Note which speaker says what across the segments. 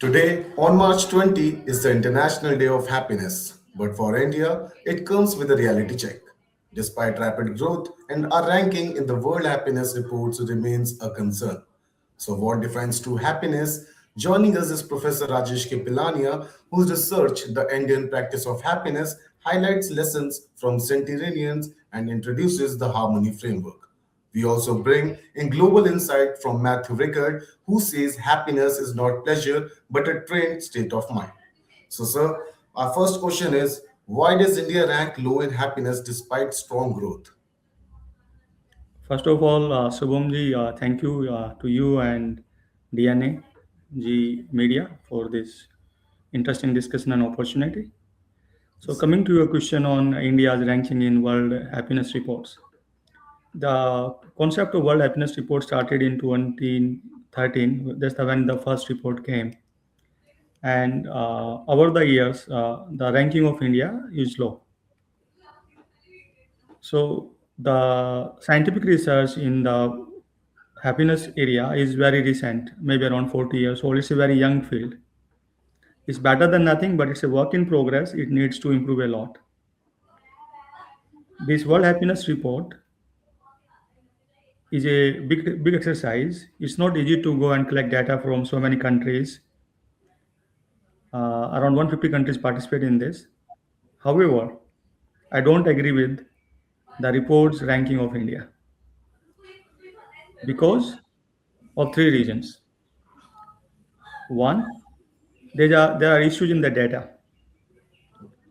Speaker 1: Today, on March 20, is the International Day of Happiness. But for India, it comes with a reality check. Despite rapid growth and our ranking in the World Happiness Reports remains a concern. So, what defines true happiness? Joining us is Professor Rajesh K. Pillania, whose research, The Indian Practice of Happiness, highlights lessons from centenarians and introduces the Harmony Framework. We also bring in global insight from Matthew Rickard, who says happiness is not pleasure but a trained state of mind. So, sir, our first question is why does India rank low in happiness despite strong growth?
Speaker 2: First of all, Shubhamji, thank you to you and DNA G Media for this interesting discussion and opportunity. So,
Speaker 1: Yes.
Speaker 2: coming to your question on India's ranking in World Happiness Reports, the concept of World Happiness Report started in 2013. That's when the first report came, and over the years, the ranking of India is low. So, the scientific research in the happiness area is very recent, maybe around 40 years old. It's a very young field. It's better than nothing, but it's a work in progress. It needs to improve a lot. This World Happiness Report is a big exercise. It's not easy to go and collect data from so many countries. Around 150 countries participate in this. However, I don't agree with the report's ranking of India because of three reasons. One, there are issues in the data.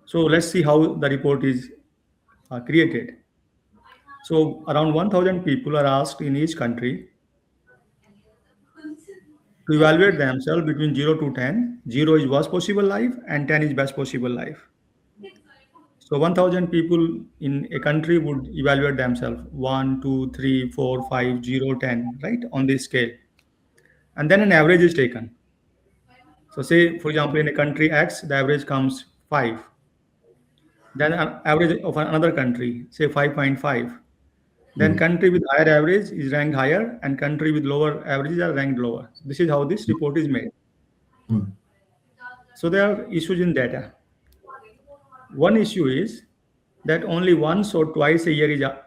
Speaker 2: So let's see how the report is created. So around 1,000 people are asked in each country to evaluate themselves between 0 to 10. 0 is worst possible life and 10 is best possible life. So 1,000 people in a country would evaluate themselves 1, 2, 3, 4, 5, 0, 10, right, on this scale. And then an average is taken. So say, for example, in a country X, the average comes 5. Then an average of another country, say 5.5. Then
Speaker 1: Hmm.
Speaker 2: country with higher average is ranked higher and country with lower averages are ranked lower. This is how this report is made.
Speaker 1: Hmm.
Speaker 2: So there are issues in data. One issue is that only once or twice a year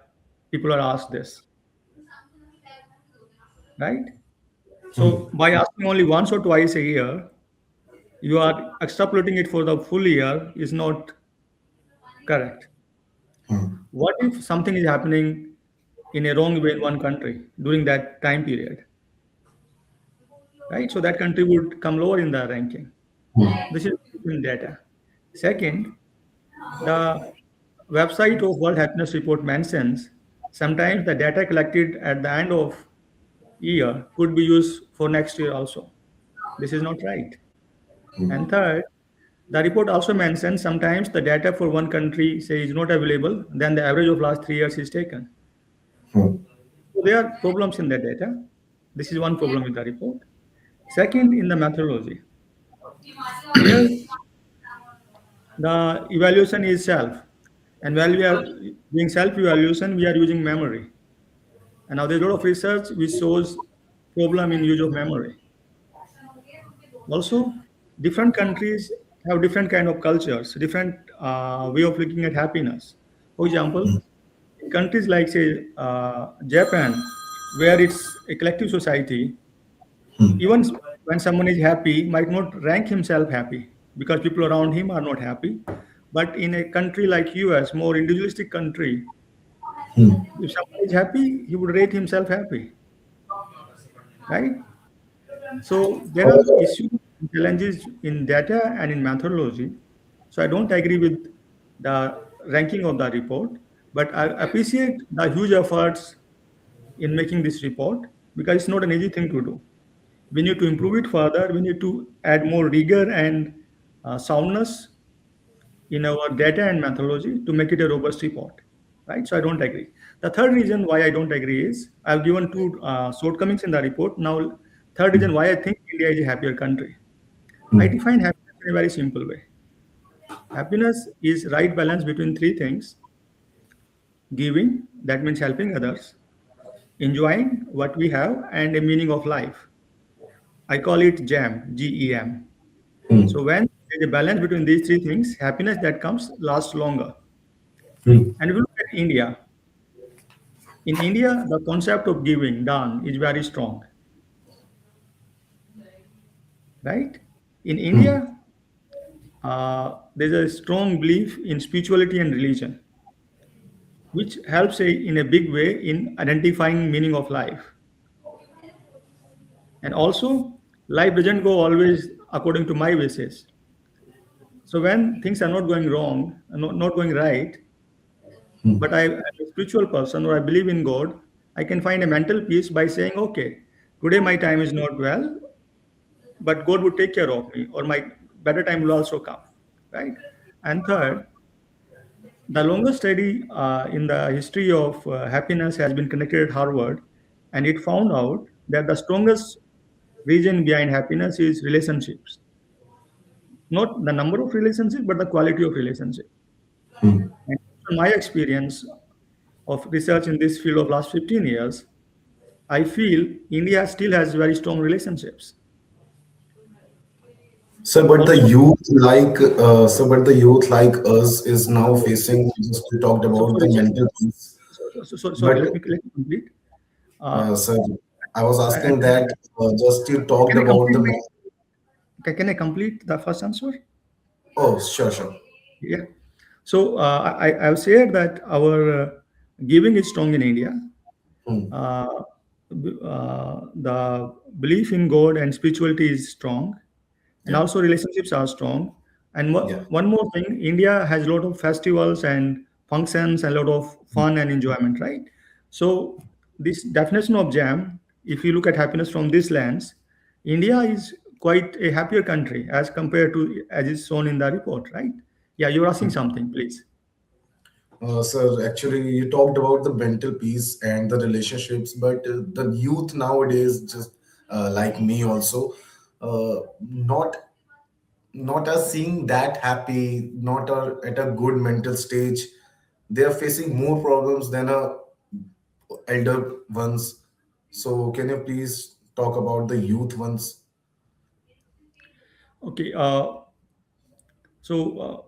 Speaker 2: people are asked this, right? So by asking only once or twice a year, you are extrapolating it for the full year is not correct. What if something is happening in a wrong way in one country during that time period, right? So that country would come lower in the ranking. This is in data. Second, the website of World Happiness Report mentions sometimes the data collected at the end of year could be used for next year also. This is not right. And third, the report also mentions sometimes the data for one country say is not available, then the average of last 3 years is taken.
Speaker 1: Hmm.
Speaker 2: So there are problems in the data. This is one problem with the report. Second, in the methodology. Here, the evaluation is self. And while we are doing self-evaluation, we are using memory. And now there's a lot of research which shows problem in use of memory. Also, different countries have different kind of cultures, different way of looking at happiness. For example, in countries like say Japan, where it's a collective society, even when someone is happy, might not rank himself happy because people around him are not happy. But in a country like US, more individualistic country, if someone is happy, he would rate himself happy, right? So there are issues, challenges in data and in methodology. So I don't agree with the ranking of the report, but I appreciate the huge efforts in making this report because it's not an easy thing to do. We need to improve it further. We need to add more rigor and soundness in our data and methodology to make it a robust report, right? So I don't agree. The third reason why I don't agree is I've given two shortcomings in the report. Now, third reason why I think India is a happier country. I define happiness in a very simple way. Happiness is right balance between three things: giving, that means helping others; enjoying what we have, and a meaning of life. I call it GEM, GEM. So when there's a balance between these three things, happiness that comes lasts longer. And if you look at India, in India, the concept of giving, dan, is very strong, right? In India, there's a strong belief in spirituality and religion, which helps in a big way in identifying meaning of life. And also, life doesn't go always according to my wishes. So when things are not going wrong, not going right, but I'm a spiritual person or I believe in God, I can find a mental peace by saying, okay, today my time is not well, but God would take care of me, or my better time will also come, right? And third, the longest study in the history of happiness has been conducted at Harvard, and it found out that the strongest reason behind happiness is relationships, not the number of relationships, but the quality of relationship. And from my experience of research in this field of last 15 years, I feel India still has very strong relationships.
Speaker 1: So, but the
Speaker 2: Also,
Speaker 1: youth but the youth like us is now facing. Just we talked
Speaker 2: so
Speaker 1: about the
Speaker 2: sorry, sorry,
Speaker 1: mental peace,
Speaker 2: sorry.
Speaker 1: but
Speaker 2: Let me complete. Uh,
Speaker 1: sir, I was
Speaker 2: I,
Speaker 1: asking that just you talked
Speaker 2: can I
Speaker 1: about
Speaker 2: complete
Speaker 1: the.
Speaker 2: my? Can I complete the first answer?
Speaker 1: Oh, sure, sure.
Speaker 2: Yeah. So I've said that our giving is strong in India.
Speaker 1: Hmm.
Speaker 2: Uh, the belief in God and spirituality is strong, and
Speaker 1: Yeah,
Speaker 2: also relationships are strong. And
Speaker 1: yeah.
Speaker 2: one more thing, India has a lot of festivals and functions and a lot of fun and enjoyment, right? So this definition of jam, if you look at happiness from this lens, India is quite a happier country as compared to as is shown in the report, right? Yeah, you're asking something, please.
Speaker 1: Sir, actually, you talked about the mental peace and the relationships, but the youth nowadays, just like me also, not as seeing that happy, not at a good mental stage. They are facing more problems than elder ones. So, can you please talk about the youth ones?
Speaker 2: Okay, so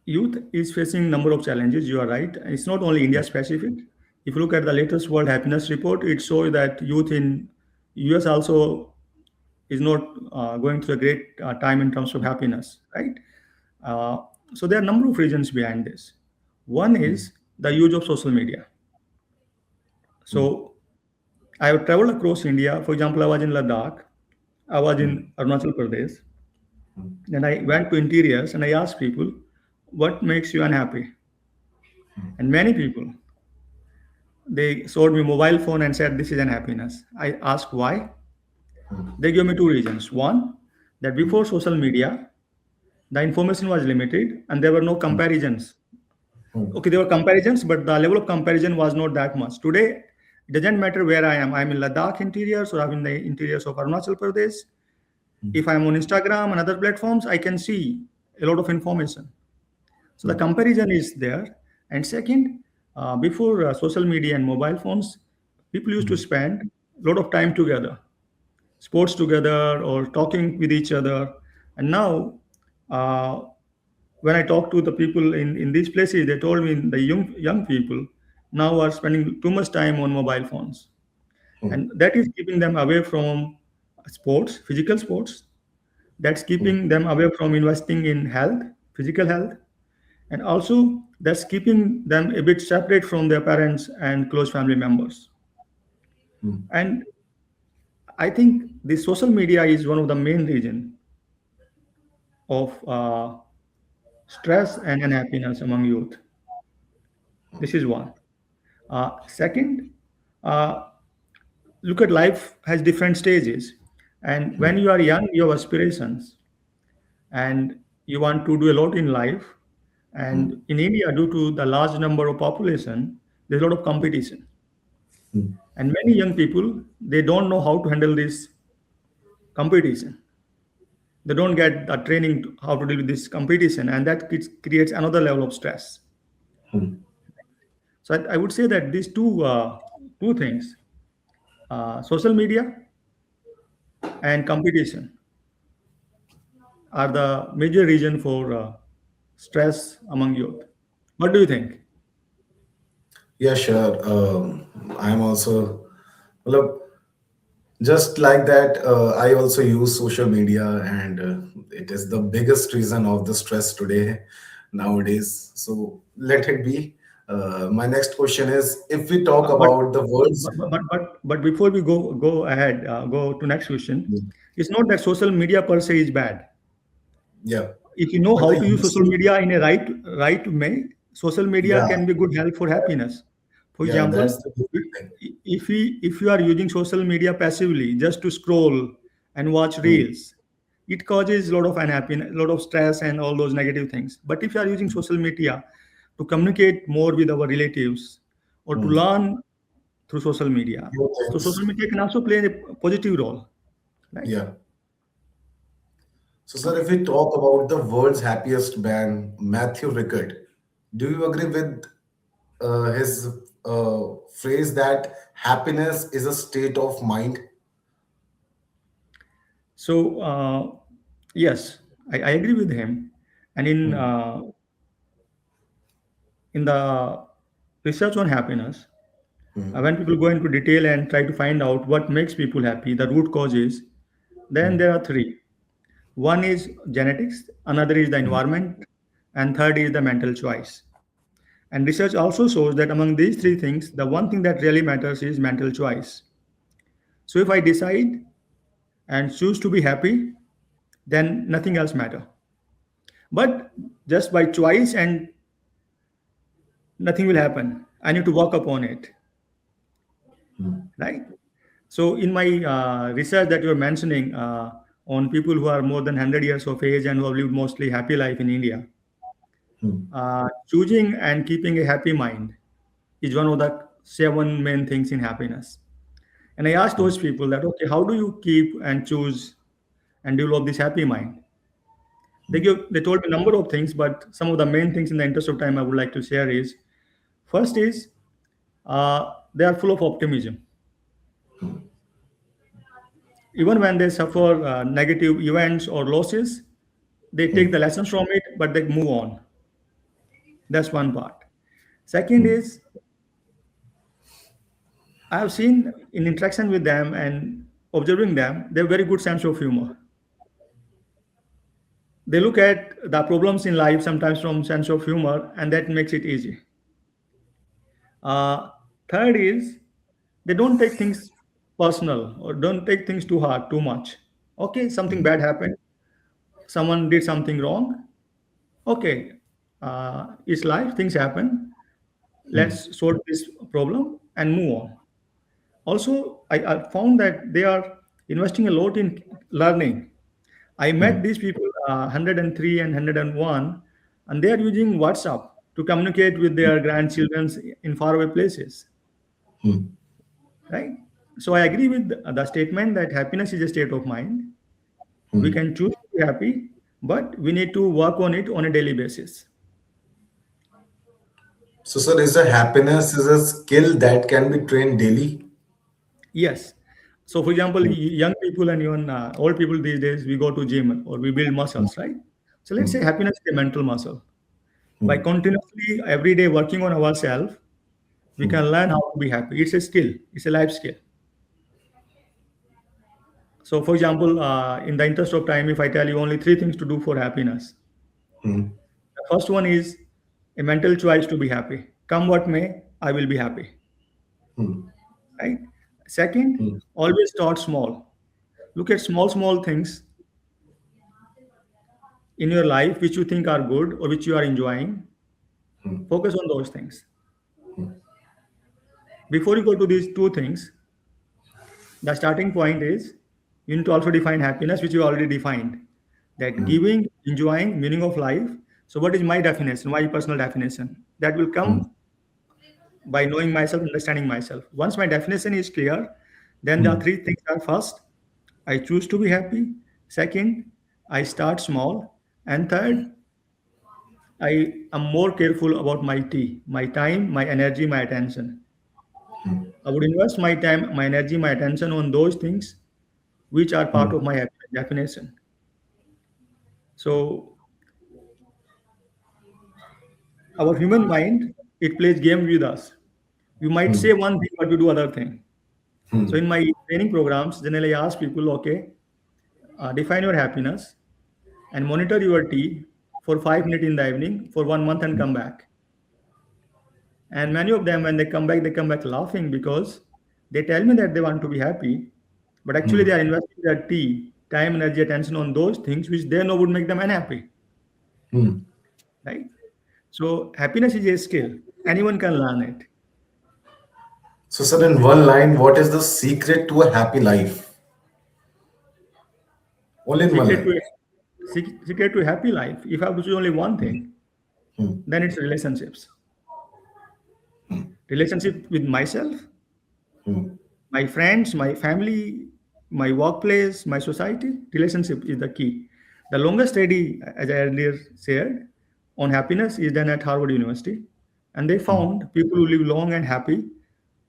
Speaker 2: youth is facing number of challenges. You are right. It's not only India specific. If you look at the latest World Happiness Report, it shows that youth in US also is not going through a great time in terms of happiness, right? Uh, so there are a number of reasons behind this. One is the use of social media. So I have traveled across India. For example, I was in Ladakh, I was in Arunachal Pradesh, and I went to interiors and I asked people, what makes you unhappy? And many people, they showed me mobile phone and said, this is unhappiness. I asked why. They gave me two reasons. One, that before social media, the information was limited and there were no comparisons. Okay, there were comparisons, but the level of comparison was not that much. Today, it doesn't matter where I am. I'm in Ladakh interiors or I'm in the interiors of Arunachal Pradesh. If I'm on Instagram and other platforms, I can see a lot of information. So the comparison is there. And second, before social media and mobile phones, people used to spend a lot of time together, sports together or talking with each other. And now, uh, when I talk to the people in these places, they told me the young people now are spending too much time on mobile phones. And that is keeping them away from sports, physical sports. That's keeping them away from investing in health, physical health, and also that's keeping them a bit separate from their parents and close family members. And I think the social media is one of the main reason of stress and unhappiness among youth. This is one. Second, uh, look at life has different stages, and when you are young, you have aspirations, and you want to do a lot in life. And in India, due to the large number of population, there's a lot of competition. And many young people, they don't know how to handle this competition. They don't get the training to how to deal with this competition, and that creates another level of stress. So I would say that these two things, social media and competition, are the major reason for stress among youth. What do you think?
Speaker 1: Yeah, sure. I'm also, well, just like that. I also use social media, and it is the biggest reason of the stress today, nowadays. So let it be. My next question is: if we talk
Speaker 2: Uh, but,
Speaker 1: about the words,
Speaker 2: but before we go ahead, go to next question. It's not that social media per se is bad.
Speaker 1: yeah,
Speaker 2: If you know
Speaker 1: but
Speaker 2: how
Speaker 1: the
Speaker 2: to use social
Speaker 1: usage,
Speaker 2: media in a right way, social media
Speaker 1: yeah,
Speaker 2: can be good help for happiness. For
Speaker 1: yeah,
Speaker 2: example,
Speaker 1: that's the different
Speaker 2: i-
Speaker 1: thing.
Speaker 2: if you are using social media passively just to scroll and watch
Speaker 1: Hmm,
Speaker 2: reels, it causes a lot of unhappiness, a lot of stress, and all those negative things. But if you are using social media to communicate more with our relatives or to
Speaker 1: hmm.
Speaker 2: learn through social media,
Speaker 1: Few
Speaker 2: so
Speaker 1: things,
Speaker 2: social media can also play a positive role, right?
Speaker 1: yeah. So, sir, if we talk about the world's happiest man, Matthew Rickard, do you agree with his phrase that happiness is a state of mind?
Speaker 2: So yes, I agree with him. And
Speaker 1: Hmm,
Speaker 2: in the research on happiness,
Speaker 1: hmm,
Speaker 2: when people go into detail and try to find out what makes people happy, the root causes, then there are three. One is genetics, another is the
Speaker 1: hmm,
Speaker 2: environment, and third is the mental choice. And research also shows that among these three things, the one thing that really matters is mental choice. So if I decide and choose to be happy, then nothing else matter. But just by choice and nothing will happen. I need to work upon it, right? So in my research that you were mentioning on people who are more than 100 years of age and who have lived mostly happy life in India,
Speaker 1: hmm,
Speaker 2: choosing and keeping a happy mind is one of the seven main things in happiness. And I asked those people that, okay, how do you keep and choose and develop this happy mind? They told me a number of things, but some of the main things in the interest of time I would like to share is first is they are full of optimism. Even when they suffer negative events or losses, they take the lessons from it, but they move on. That's one part. Second is, I have seen in interaction with them and observing them, they have very good sense of humor. They look at the problems in life sometimes from sense of humor, and that makes it easy. Uh, Third is, they don't take things personal or don't take things too hard, too much. Okay, something bad happened, someone did something wrong. Okay, it's life, things happen. Let's solve this problem and move on. Also, I found that they are investing a lot in learning. I met these people, 103 and 101, and they are using WhatsApp to communicate with their grandchildren in faraway places, right? So I agree with the statement that happiness is a state of mind. We
Speaker 1: hmm.
Speaker 2: can choose to be happy, but we need to work on it on a daily basis.
Speaker 1: So, sir, is a happiness is a skill that can be trained daily?
Speaker 2: Yes. So, for example,
Speaker 1: Hmm,
Speaker 2: young people and even old people these days, we go to gym or we build muscles, right? So, let's
Speaker 1: hmm,
Speaker 2: say happiness is a mental muscle. By
Speaker 1: hmm,
Speaker 2: continuously every day working on ourselves, we can learn how to be happy. It's a skill. It's a life skill. So, for example, in the interest of time, if I tell you only three things to do for happiness,
Speaker 1: hmm,
Speaker 2: the first one is a mental choice to be happy. Come what may, I will be happy,
Speaker 1: hmm,
Speaker 2: right? Second,
Speaker 1: hmm,
Speaker 2: always start small. Look at small things in your life which you think are good or which you are enjoying. Focus on those things. Before you go to these two things, the starting point is you need to also define happiness, which you already defined. That giving, enjoying, meaning of life. So, what is my definition, my personal definition? That will
Speaker 1: hmm,
Speaker 2: come by knowing myself, understanding myself. Once my definition is clear, then the
Speaker 1: hmm,
Speaker 2: three things are first, I choose to be happy. Second, I start small. And third, I am more careful about my tea, my time, my energy, my attention. I would invest my time, my energy, my attention on those things which are part
Speaker 1: hmm.
Speaker 2: of my definition. So our human mind, it plays game with us. You might say one thing, but you do other thing. So in my training programs, generally I ask people, okay, define your happiness and monitor your tea for 5 minutes in the evening for 1 month and come back. And many of them, when they come back laughing because they tell me that they want to be happy, but actually they are investing their tea, time, energy, attention on those things which they know would make them unhappy, right? So happiness is a skill. Anyone can learn it.
Speaker 1: So, sir, in one line, what is the secret to a happy life? Only in one
Speaker 2: Secret to
Speaker 1: line.
Speaker 2: a secret to a happy life. If I have to choose only one thing, then it's relationships. Relationship with myself, my friends, my family, my workplace, my society. Relationship is the key. The longest study, as I earlier said, on happiness is done at Harvard University, and they found people who live long and happy.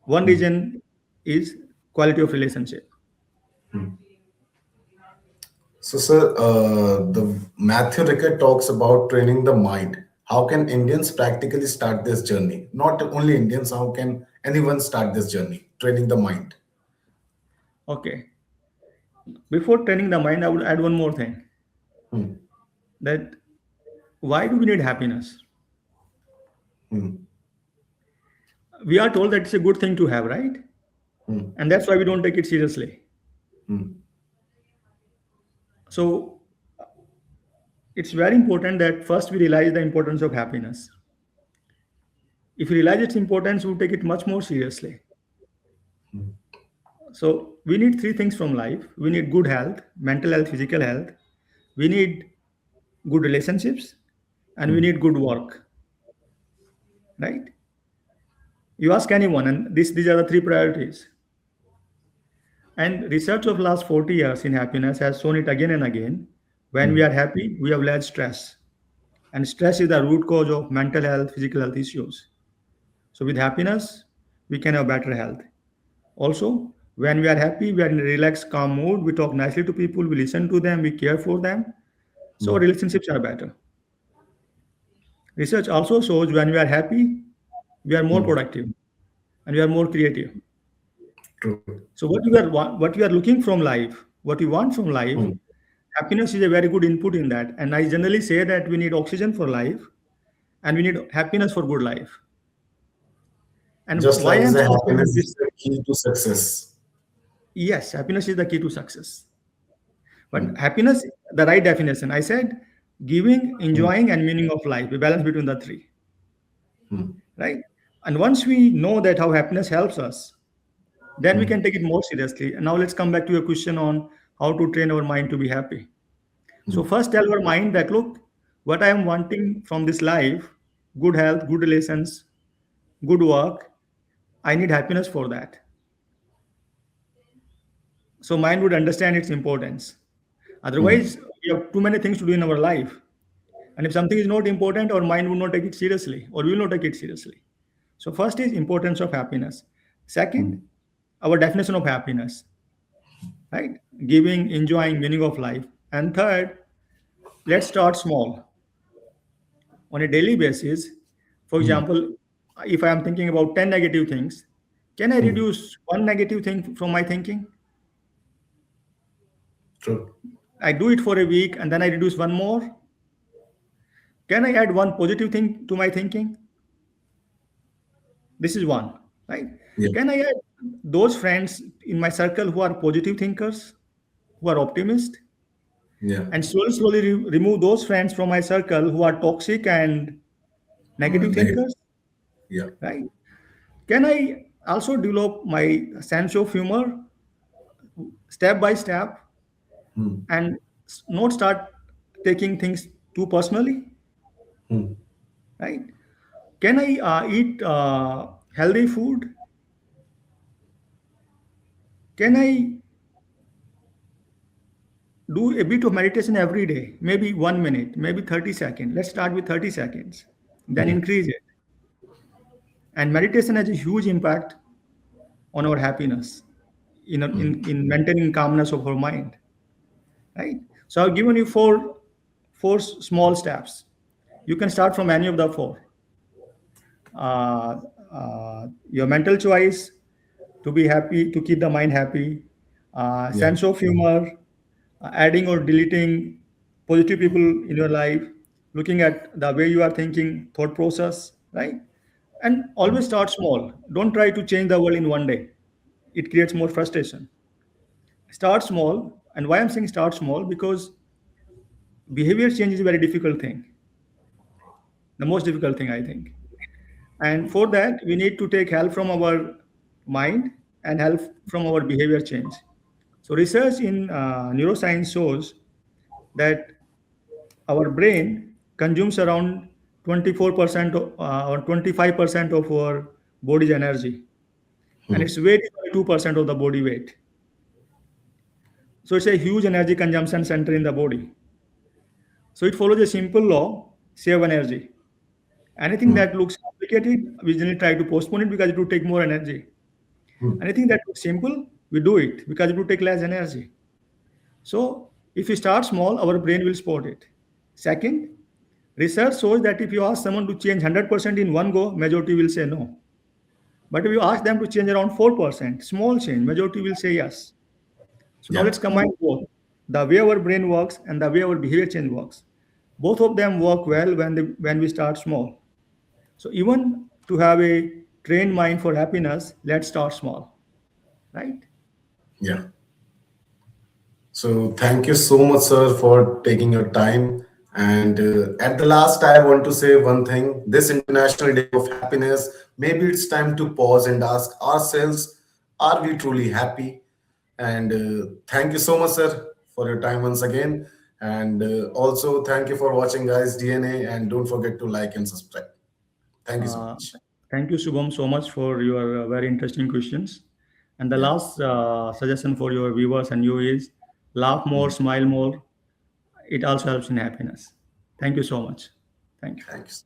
Speaker 2: One reason is quality of relationship.
Speaker 1: So, sir, the Matthew Rickett talks about training the mind. How can Indians practically start this journey? Not only Indians, how can anyone start this journey? Training the mind.
Speaker 2: Okay. Before training the mind, I would add one more thing that why do we need happiness? We are told that it's a good thing to have, right? And that's why we don't take it seriously. So it's very important that first we realize the importance of happiness. If we realize its importance, we take it much more seriously. So we need three things from life. We need good health, mental health, physical health. We need good relationships, and we need good work, right? You ask anyone, and these are the three priorities. And research of last 40 years in happiness has shown it again and again. When we are happy, we have less stress. And stress is the root cause of mental health, physical health issues. So with happiness, we can have better health. Also, when we are happy, we are in a relaxed, calm mood. We talk nicely to people, we listen to them, we care for them. So our relationships are better. Research also shows when we are happy, we are more productive and we are more creative.
Speaker 1: True.
Speaker 2: So what we are looking from life, what we want from life, happiness is a very good input in that. And I generally say that we need oxygen for life and we need happiness for good life. And
Speaker 1: Just
Speaker 2: why
Speaker 1: like
Speaker 2: I'm
Speaker 1: the
Speaker 2: stressing on
Speaker 1: happiness
Speaker 2: this?
Speaker 1: is the key to success.
Speaker 2: Yes, happiness is the key to success. But happiness, the right definition, I said giving, enjoying, and meaning of life, a balance between the three, right? And once we know that how happiness helps us, then we can take it more seriously. And now let's come back to your question on how to train our mind to be happy. So first tell our mind that look, what I am wanting from this life, good health, good relations, good work, I need happiness for that. So mind would understand its importance. Otherwise, we have too many things to do in our life. And if something is not important, our mind will not take it seriously or will not take it seriously. So first is importance of happiness. Second, our definition of happiness, right? Giving, enjoying, meaning of life. And third, let's start small on a daily basis. For example, if I am thinking about 10 negative things, can I reduce one negative thing from my thinking?
Speaker 1: True.
Speaker 2: I do it for a week and then I reduce one more. Can I add one positive thing to my thinking? This is one, right?
Speaker 1: Yeah.
Speaker 2: Can I add those friends in my circle who are positive thinkers, who are optimists,
Speaker 1: Yeah.
Speaker 2: and slowly remove those friends from my circle who are toxic and negative
Speaker 1: Negative.
Speaker 2: thinkers,
Speaker 1: Yeah.
Speaker 2: right? Can I also develop my sense of humor step by step and not start taking things too personally, right? Can I eat healthy food? Can I do a bit of meditation every day? Maybe 1 minute, maybe 30 seconds. Let's start with 30 seconds, then increase it. And meditation has a huge impact on our happiness, in maintaining calmness of our mind, right? So I've given you four small steps. You can start from any of the four. uh, your mental choice to be happy, to keep the mind happy,
Speaker 1: Yeah.
Speaker 2: sense of humor, adding or deleting positive people in your life, looking at the way you are thinking, thought process, right? And always start small. Don't try to change the world in one day. It creates more frustration. Start small. And why I'm saying start small? Because behavior change is a very difficult thing, the most difficult thing, I think. And for that, we need to take help from our mind and help from our behavior change. So, research in neuroscience shows that our brain consumes around 24% or 25% of our body's energy, and its weight is only 2% of the body weight. So, it's a huge energy consumption center in the body. So, it follows a simple law: save energy. Anything that looks complicated, we generally try to postpone it because it will take more energy. Anything that looks simple, we do it because it will take less energy. So if we start small, our brain will spot it. Second, research shows that if you ask someone to change 100% in one go, majority will say no. But if you ask them to change around 4%, small change, majority will say yes. So now
Speaker 1: Yeah.
Speaker 2: let's combine both, the way our brain works and the way our behavior change works. Both of them work well when we start small. So even to have a trained mind for happiness, let's start small, right?
Speaker 1: Yeah. So thank you so much, sir, for taking your time. And at the last, I want to say one thing. This International Day of Happiness, maybe it's time to pause and ask ourselves, are we truly happy? And thank you so much, sir, for your time once again. And also, thank you for watching, guys, DNA. And don't forget to like and subscribe. Thank you so
Speaker 2: Uh,
Speaker 1: much.
Speaker 2: Thank you, Subham, so much for your very interesting questions. And the
Speaker 1: Yeah.
Speaker 2: last suggestion for your viewers and you is laugh more, smile more. It also helps in happiness. Thank you so much. Thank you.
Speaker 1: Thanks.